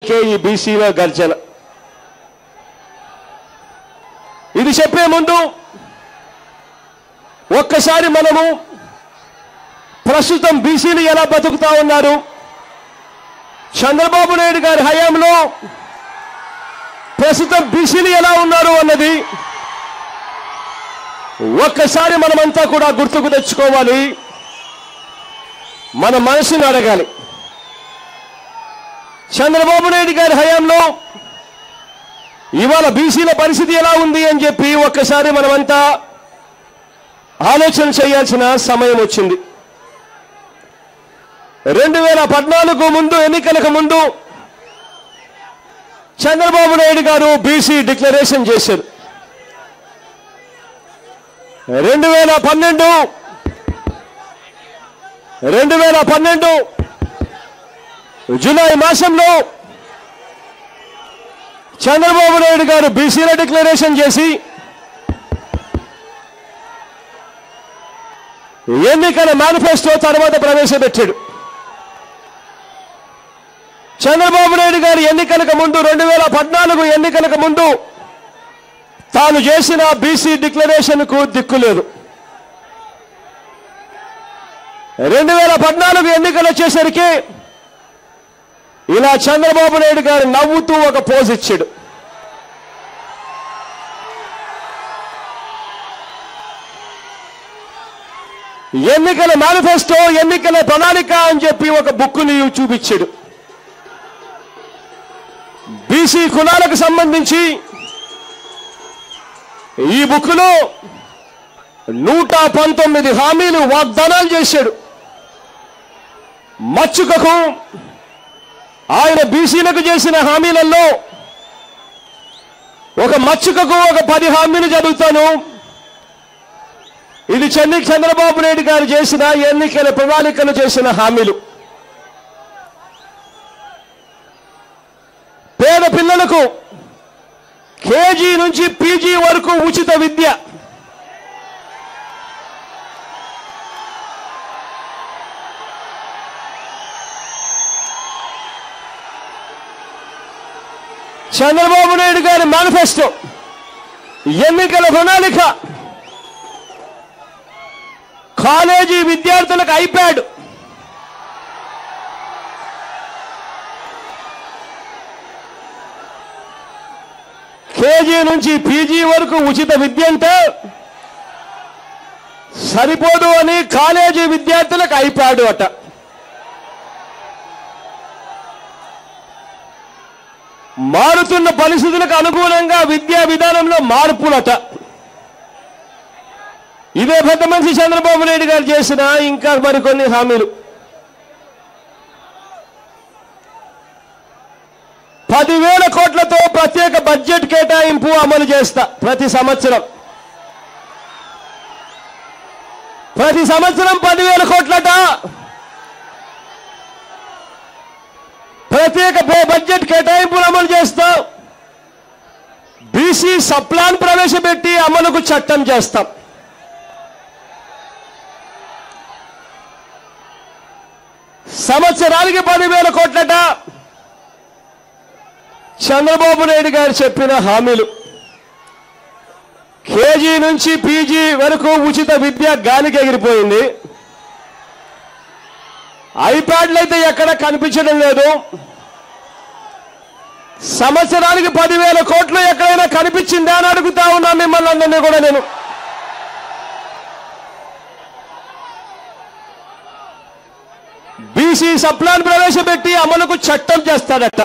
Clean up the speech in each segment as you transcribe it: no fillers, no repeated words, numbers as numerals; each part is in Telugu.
ఈ బీసీల గర్జన. ఇది చెప్పే ముందు ఒక్కసారి మనము ప్రస్తుతం బీసీలు ఎలా బతుకుతా ఉన్నారు, చంద్రబాబు నాయుడు గారి హయాంలో ప్రస్తుతం బీసీలు ఎలా ఉన్నారు అన్నది ఒక్కసారి మనమంతా కూడా గుర్తుకు తెచ్చుకోవాలి, మన మనసుని అడగాలి. చంద్రబాబు నాయుడు గారి హయాంలో ఇవాళ బీసీల పరిస్థితి ఎలా ఉంది అని చెప్పి ఒక్కసారి మనమంతా ఆలోచన చేయాల్సిన సమయం వచ్చింది. 2014 ముందు, ఎన్నికలకు ముందు చంద్రబాబు నాయుడు గారు బీసీ డిక్లరేషన్ చేశారు. 2012 జూలై మాసంలో చంద్రబాబు నాయుడు గారు బీసీల డిక్లరేషన్ చేసి ఎన్నికల మేనిఫెస్టో తర్వాత ప్రవేశపెట్టాడు. చంద్రబాబు నాయుడు గారు ఎన్నికలకు ముందు 2014 ఎన్నికలకు ముందు తాను చేసిన బీసీ డిక్లరేషన్కు దిక్కులేదు. 2014 ఎన్నికలు వచ్చేసరికి ఇలా చంద్రబాబు నాయుడు గారు నవ్వుతూ ఒక పోజ్ ఇచ్చాడు. ఎన్నికల మేనిఫెస్టో, ఎన్నికల ప్రణాళిక అని చెప్పి ఒక బుక్కుని చూపించాడు. బీసీ కులాలకు సంబంధించి ఈ బుక్కులో 119 హామీలు, వాగ్దానాలు చేశాడు. మచ్చుకకు ఆయన బీసీలకు చేసిన హామీలలో ఒక మచ్చుకకు ఒక 10 హామీలు చదువుతాను. ఇది చంద్రబాబు నాయుడు గారు చేసిన ఎన్నికల ప్రణాళికలు చేసిన హామీలు. పేద పిల్లలకు కేజీ నుంచి పీజీ వరకు ఉచిత విద్య, చంద్రబాబు నాయుడు గారి మేనిఫెస్టో, ఎన్నికల ప్రణాళిక, కాలేజీ విద్యార్థులకు ఐప్యాడ్, కేజీ నుంచి పీజీ వరకు ఉచిత విద్య అంటే సరిపోదు అని కాలేజీ విద్యార్థులకు ఐప్యాడ్ అట. మారుతున్న పరిస్థితులకు అనుగుణంగా విద్యా విధానంలో మార్పులట. ఇదే పెద్ద మనిషి చంద్రబాబు నాయుడు గారు చేసిన ఇంకా మరికొన్ని హామీలు. 10,000 కోట్లతో ప్రత్యేక బడ్జెట్ కేటాయింపు అమలు చేస్తా. ప్రతి సంవత్సరం 10,000 కోట్లట ప్రత్యేక బడ్జెట్ కేటాయింపులు అమలు చేస్తాం. బీసీ సప్లాన్ ప్రవేశపెట్టి అమలుకు చట్టం చేస్తాం. సంవత్సరానికి 10,000 కోట్లట చంద్రబాబు నాయుడు గారు చెప్పిన హామీలు. కేజీ నుంచి పీజీ వరకు ఉచిత విద్య గాలికి ఎగిరిపోయింది. ఐప్యాడ్లు అయితే ఎక్కడ కనిపించడం లేదు. సంవత్సరానికి 10,000 కోట్లు ఎక్కడైనా కనిపించిందా అని అడుగుతా ఉన్నాను మిమ్మల్ని అందరినీ కూడా నేను. బీసీ సప్లాన్ ప్రవేశపెట్టి అమలుకు చట్టం చేస్తాడట.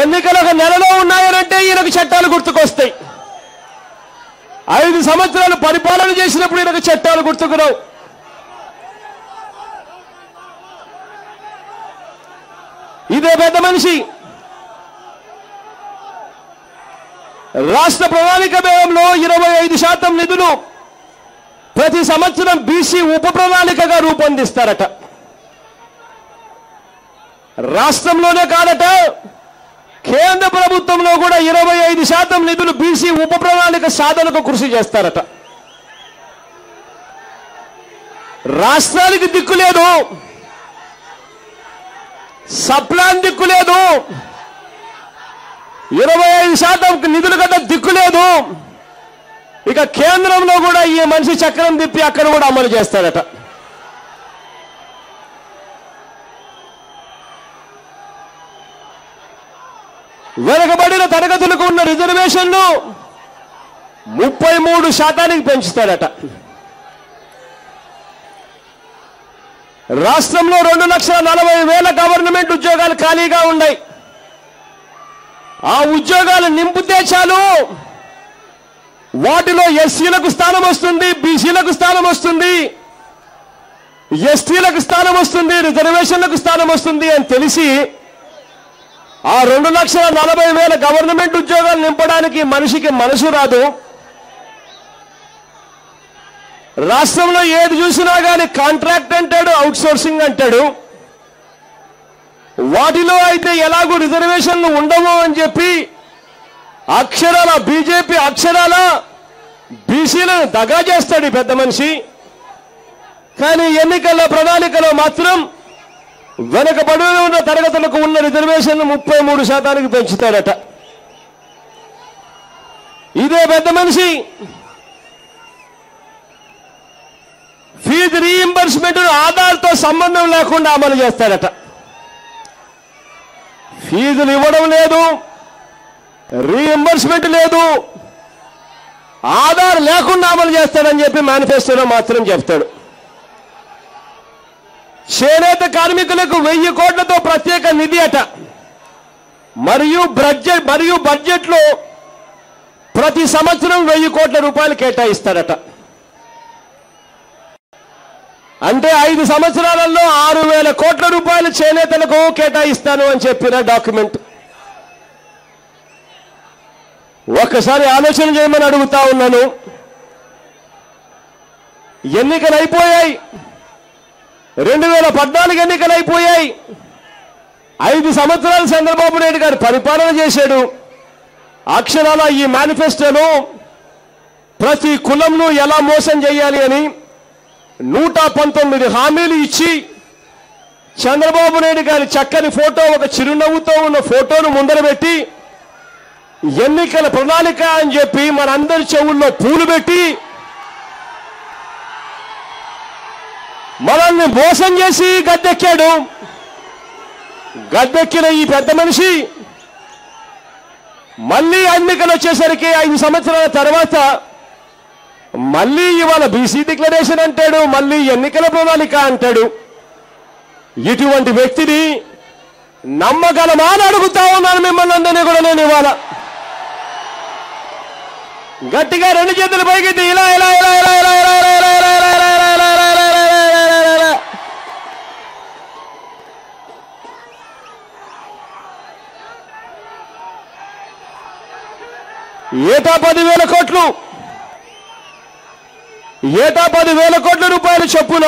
ఎన్నికలకు నెలలో ఉన్నాయనంటే ఈయనకు చట్టాలు గుర్తుకొస్తాయి. 5 సంవత్సరాలు పరిపాలన చేసినప్పుడు ఈయనకు చట్టాలు గుర్తుకురావు. ఇదే పెద్ద మనిషి రాష్ట్ర ప్రణాళిక వ్యయంలో 25% నిధులు ప్రతి సంవత్సరం బీసీ ఉప ప్రణాళికగా రూపొందిస్తారట. రాష్ట్రంలోనే కాదట, కేంద్ర ప్రభుత్వంలో కూడా 25% నిధులు బీసీ ఉప ప్రణాళిక సాధనకు కృషి చేస్తారట. రాష్ట్రానికి దిక్కు లేదు, సప్లాన్ దిక్కు లేదు, 25% నిధులు గట్ట దిక్కు లేదు. ఇక కేంద్రంలో కూడా ఈ మనిషి చక్రం తిప్పి అక్కడ కూడా అమలు చేస్తాడట. వెనుకబడిన తరగతులకు ఉన్న రిజర్వేషన్లు 33% పెంచుతాడట. రాష్ట్రంలో 2,40,000 గవర్నమెంట్ ఉద్యోగాలు ఖాళీగా ఉన్నాయి. ఆ ఉద్యోగాలు నింపితే చాలు, వాటిలో ఎస్సీలకు స్థానం వస్తుంది, బీసీలకు స్థానం వస్తుంది, ఎస్టీలకు స్థానం వస్తుంది, రిజర్వేషన్లకు స్థానం వస్తుంది అని తెలిసి ఆ 2,40,000 గవర్నమెంట్ ఉద్యోగాలు నింపడానికి మనిషికి మనసు రాదు. రాష్ట్రంలో ఏది చూసినా కానీ కాంట్రాక్ట్ అంటాడు, అవుట్ సోర్సింగ్ అంటాడు. వాటిలో అయితే ఎలాగూ రిజర్వేషన్లు ఉండవు అని చెప్పి అక్షరాల బీజేపీ అక్షరాల బీసీలను దగా చేస్తాడు ఈ పెద్ద మనిషి. కానీ ఎన్నికల ప్రణాళికలో మాత్రం వెనుకబడి ఉన్న తరగతులకు ఉన్న రిజర్వేషన్లు 33% పెంచుతాడట. ఇదే పెద్ద మనిషి ఫీజు రీయింబర్స్మెంట్ ఆధార్తో సంబంధం లేకుండా అమలు చేస్తాడట. ఫీజులు ఇవ్వడం లేదు, రీయింబర్స్మెంట్ లేదు, ఆధార్ లేకుండా అమలు చేస్తాడని చెప్పి మేనిఫెస్టోలో మాత్రం చెప్తాడు. చేనేత కార్మికులకు 1000 కోట్లతో ప్రత్యేక నిధి అట. మరియు బడ్జెట్లో ప్రతి సంవత్సరం 1000 కోట్ల రూపాయలు కేటాయిస్తాడట. అంటే 5 సంవత్సరాలలో 6,000 కోట్ల రూపాయలు చేనేతలకు కేటాయిస్తాను అని చెప్పిన డాక్యుమెంట్. ఒక్కసారి ఆలోచన చేయమని అడుగుతా ఉన్నాను. ఎన్నికలు అయిపోయాయి, 2014 ఎన్నికలు అయిపోయాయి. 5 సంవత్సరాలు చంద్రబాబు నాయుడు గారు పరిపాలన చేశాడు. అక్షరాల ఈ మేనిఫెస్టోలో ప్రతి కులంను ఎలా మోసం చేయాలి అని 119 హామీలు ఇచ్చి చంద్రబాబు నాయుడు గారి చక్కని ఫోటో, ఒక చిరునవ్వుతో ఉన్న ఫోటోను ముందర పెట్టి ఎన్నికల ప్రణాళిక అని చెప్పి మనందరి చెవుల్లో పూలు పెట్టి మనల్ని మోసం చేసి గద్దెక్కాడు. గద్దెక్కిన ఈ పెద్ద మనిషి మళ్ళీ ఎన్నికలు వచ్చేసరికి 5 సంవత్సరాల తర్వాత మళ్ళీ ఇవాళ బీసీ డిక్లరేషన్ అంటాడు, మళ్ళీ ఎన్నికల ప్రణాళిక అంటాడు. ఇటువంటి వ్యక్తిని నమ్మగలమా అని అడుగుతా ఉన్నాను మిమ్మల్ని అందరినీ కూడా. నేను ఇవాళ గట్టిగా 2 చేతులు పైకి ఇలా ఇలా ఇలా ఇలా ఇలా ఇలా ఇలా ఇలా ఇలా ఇలా ఏటా 10,000 కోట్లు, ఏటా 10,000 కోట్ల రూపాయలు చొప్పున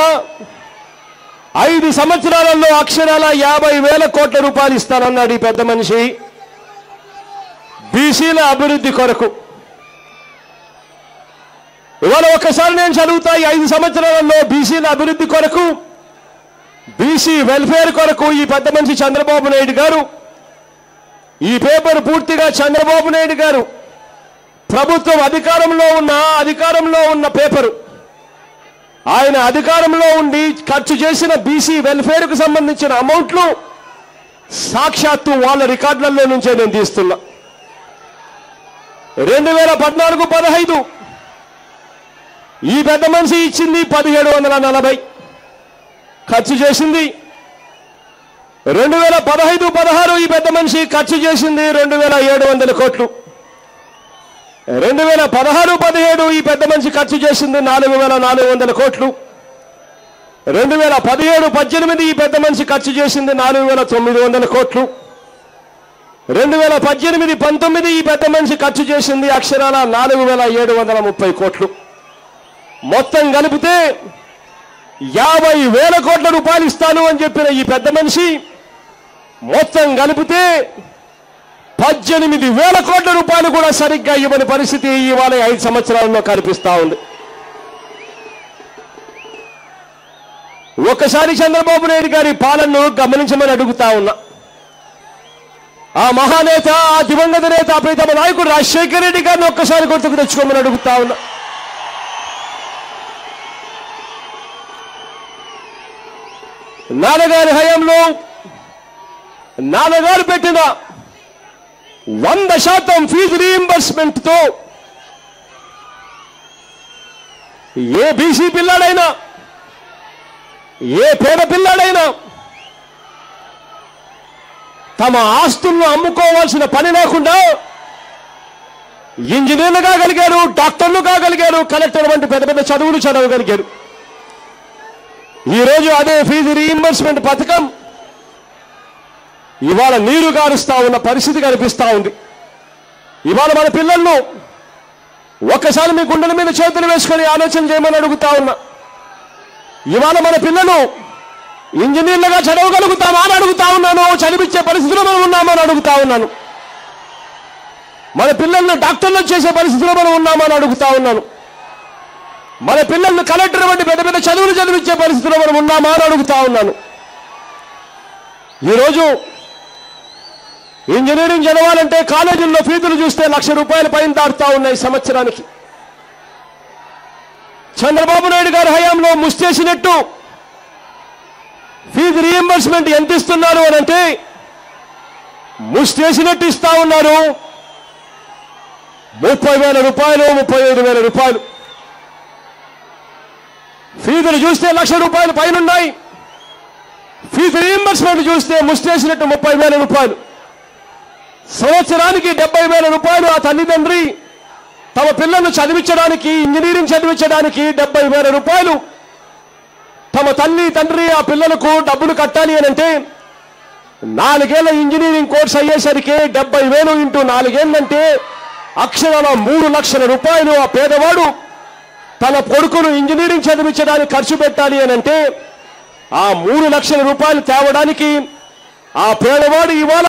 5 సంవత్సరాలలో అక్షరాల 50,000 కోట్ల రూపాయలు ఇస్తానన్నాడు ఈ పెద్ద మనిషి బీసీల అభివృద్ధి కొరకు. ఇవాళ ఒక్కసారి నేను చదువుతా, ఈ 5 సంవత్సరాలలో బీసీల అభివృద్ధి కొరకు, బీసీ వెల్ఫేర్ కొరకు ఈ పెద్ద మనిషి చంద్రబాబు నాయుడు గారు, ఈ పేపర్ పూర్తిగా చంద్రబాబు నాయుడు గారు ప్రభుత్వం అధికారంలో ఉన్న పేపరు. ఆయన అధికారంలో ఉండి ఖర్చు చేసిన బీసీ వెల్ఫేర్కు సంబంధించిన అమౌంట్లు సాక్షాత్తు వాళ్ళ రికార్డులలో నుంచే నేను తీస్తున్నా. 2014-15 ఈ పెద్ద మనిషి ఇచ్చింది 1740 ఖర్చు చేసింది. 2015-16 ఈ పెద్ద మనిషి ఖర్చు చేసింది 2,700 కోట్లు. 2016-17 ఈ పెద్ద మనిషి ఖర్చు చేసింది 4,400 కోట్లు. 2017-18 ఈ పెద్ద మనిషి ఖర్చు చేసింది 4,900 కోట్లు. 2018-19 ఈ పెద్ద మనిషి ఖర్చు చేసింది అక్షరాల 4,730 కోట్లు. మొత్తం కలిపితే 50,000 కోట్ల రూపాయలు ఇస్తాను అని చెప్పిన ఈ పెద్ద మనిషి మొత్తం కలిపితే 18,000 కోట్ల రూపాయలు కూడా సరిగ్గా ఇవ్వని పరిస్థితి ఇవాళ 5 సంవత్సరాల్లో కనిపిస్తా ఉంది. ఒకసారి చంద్రబాబు నాయుడు గారి పాలనను గమనించమని అడుగుతా ఉన్నా. ఆ మహానేత, ఆ దివంగత నేత, ప్రీతమ నాయకుడు రాజశేఖర రెడ్డి గారిని ఒక్కసారి గుర్తుకు తెచ్చుకోమని అడుగుతా ఉన్నా. నాన్నగారి హయాంలో నాన్నగారు పెట్టిన 100% ఫీజు రీయింబర్స్మెంట్ తో ఏ బీసీ పిల్లాడైనా, ఏ పేద పిల్లాడైనా తమ ఆస్తులను అమ్ముకోవాల్సిన పని లేకుండా ఇంజనీర్లు కాగలిగారు, డాక్టర్లు కాగలిగారు, కలెక్టర్ వంటి పెద్ద పెద్ద చదువులు చదవగలిగారు. ఈరోజు అదే ఫీజు రీయింబర్స్మెంట్ పథకం ఇవాళ నీరు గారుస్తా ఉన్న పరిస్థితి కనిపిస్తా ఉంది. ఇవాళ మన పిల్లలను ఒక్కసారి మీ గుండెల మీద చేతులు వేసుకొని ఆలోచన చేయమని అడుగుతా ఉన్నా. ఇవాళ మన పిల్లలు ఇంజనీర్లుగా చదవగలుగుతామా అని అడుగుతా ఉన్నాను. చదివించే పరిస్థితిలో మనం ఉన్నామని అడుగుతా ఉన్నాను. మన పిల్లల్ని డాక్టర్లు చేసే పరిస్థితిలో మనం ఉన్నామని అడుగుతా ఉన్నాను. మన పిల్లల్ని కలెక్టర్ వంటి పెద్ద పెద్ద చదువులు చదివించే పరిస్థితిలో మనం ఉన్నామా అని అడుగుతా ఉన్నాను. ఈరోజు ఇంజనీరింగ్ చదవాలంటే కాలేజీల్లో ఫీజులు చూస్తే ₹1,00,000 పైన దాటుతా ఉన్నాయి సంవత్సరానికి. చంద్రబాబు నాయుడు గారి హయాంలో ముస్తేసినట్టు ఫీజు రీయింబర్స్మెంట్ ఎంత ఇస్తున్నారు అని అంటే ముస్తేసినట్టు ఇస్తా ఉన్నారు. ₹30,000, ₹35,000. ఫీజులు చూస్తే ₹1,00,000 పైన ఉన్నాయి. ఫీజు రీయింబర్స్మెంట్ చూస్తే ముస్తేసినట్టు ₹30,000. సంవత్సరానికి ₹70,000 ఆ తల్లిదండ్రి తమ పిల్లలను చదివించడానికి, ఇంజనీరింగ్ చదివించడానికి ₹70,000 తమ తల్లి తండ్రి ఆ పిల్లలకు డబ్బులు కట్టాలి అని అంటే 4 ఏళ్ల ఇంజనీరింగ్ కోర్స్ అయ్యేసరికి 70,000 ఇంటూ 4 ఏళ్ళంటే అక్షరాల ₹3,00,000 ఆ పేదవాడు తన కొడుకును ఇంజనీరింగ్ చదివించడానికి ఖర్చు పెట్టాలి అని అంటే ఆ ₹3,00,000 తేవడానికి ఆ పేదవాడు ఇవాళ